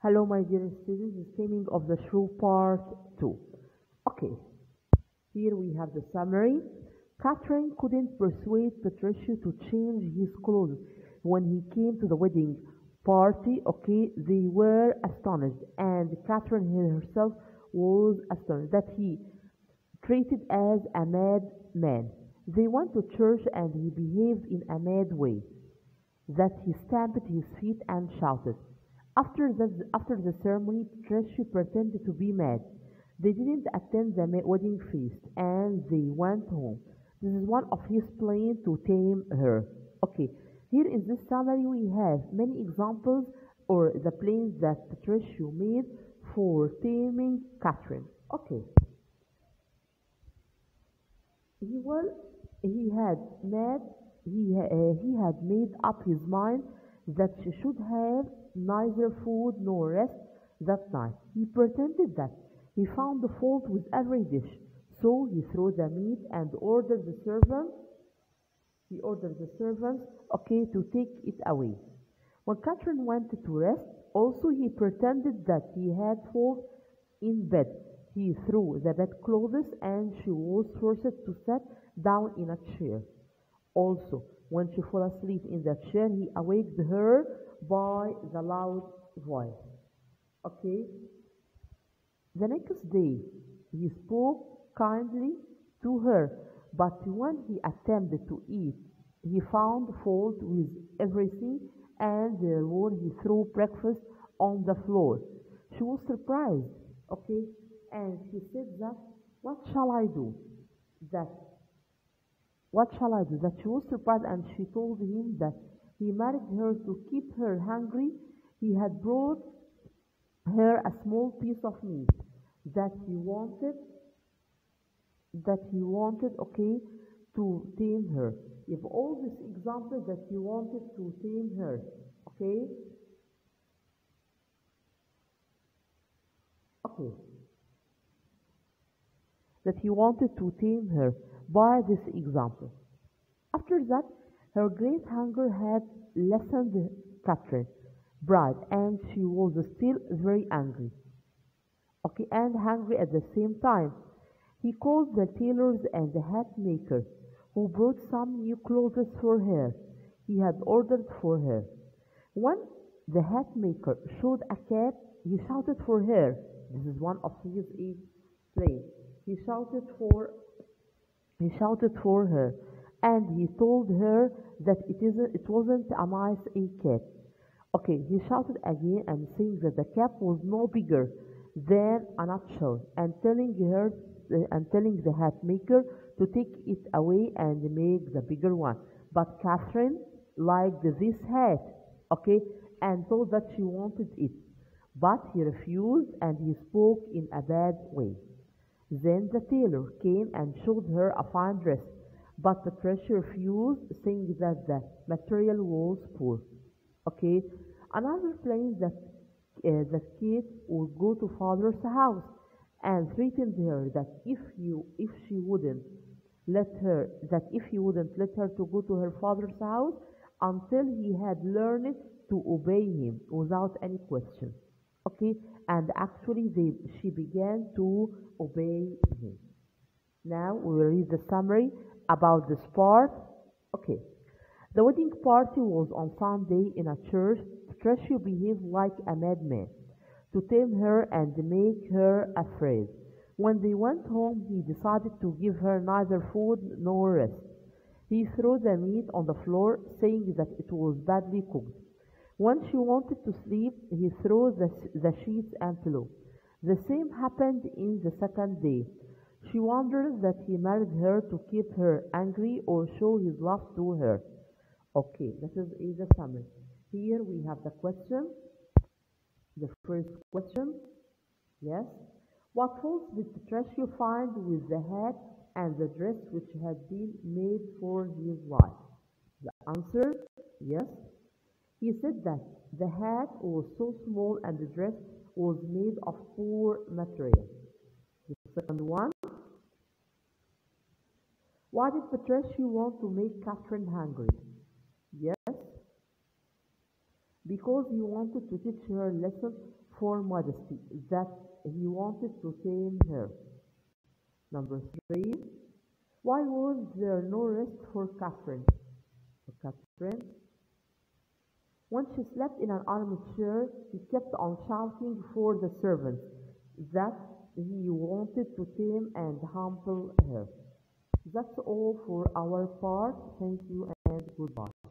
Hello, my dear students. This is Taming of the Show Part 2. Okay, here we have the summary. Catherine couldn't persuade Patricia to change his clothes. When he came to the wedding party, they were astonished, and Catherine herself was astonished that he treated as a madman. They went to church and he behaved in a mad way, that he stamped his feet and shouted. After the ceremony, Patricia pretended to be mad. They didn't attend the wedding feast and they went home. This is one of his plans to tame her. Okay, here in this summary we have many examples or the plans that Patricia made for taming Catherine. Okay, he well, he had made he had made up his mind that she should have neither food nor rest that night. He pretended that he found the fault with every dish, so he threw the meat and ordered the servants. He ordered the servants, to take it away. When Catherine went to rest, also he pretended that he had fallen in bed. He threw the bedclothes and she was forced to sit down in a chair. Also, when she fell asleep in the chair, he awaked her by the loud voice. Okay? The next day, he spoke kindly to her, but when he attempted to eat, he found fault with everything, and therefore he threw breakfast on the floor. She was surprised, and she said that, what shall I do? That what shall I do? That she was surprised, and she told him that he married her to keep her hungry. He had brought her a small piece of meat that he wanted, to tame her. If all these examples that he wanted to tame her, okay? Okay. That he wanted to tame her by this example. After that, her great hunger had lessened Catherine's bride, and she was still very angry, and hungry at the same time. He called the tailors and the hat maker, who brought some new clothes for her he had ordered for her. When the hat maker showed a cat, he shouted for her. This is one of his plays. He shouted for her, and he told her that it wasn't a nice cat. He shouted again and saying that the cat was no bigger than a nutshell, and telling the hat maker to take it away and make the bigger one. But Catherine liked this hat, and told that she wanted it. But he refused, and he spoke in a bad way. Then the tailor came and showed her a fine dress, but Patricia refused, saying that the material was poor. Another plan that Kate would go to father's house and threatened her that if he wouldn't let her to go to her father's house until he had learned to obey him without any question. And actually she began to obey him. Now we will read the summary about this part. The wedding party was on Sunday in a church. Patricia behaved like a madman to tame her and make her afraid. When they went home, he decided to give her neither food nor rest. He threw the meat on the floor, saying that it was badly cooked. When she wanted to sleep, he threw the sheets and pillow. The same happened in the second day. She wondered that he married her to keep her angry or show his love to her. This is the summary. Here we have the question. The first question. Yes. What faults did Patricia find with the hat and the dress which had been made for his wife? The answer, yes. He said that the hat was so small and the dress was made of poor material. The second one. Why did Patricia want to make Catherine hungry? Yes, because he wanted to teach her a lesson for modesty, that he wanted to tame her. Number three, why was there no rest for Catherine? Catherine, when she slept in an armchair, he kept on shouting for the servants that he wanted to tame and humble her. That's all for our part. Thank you and goodbye.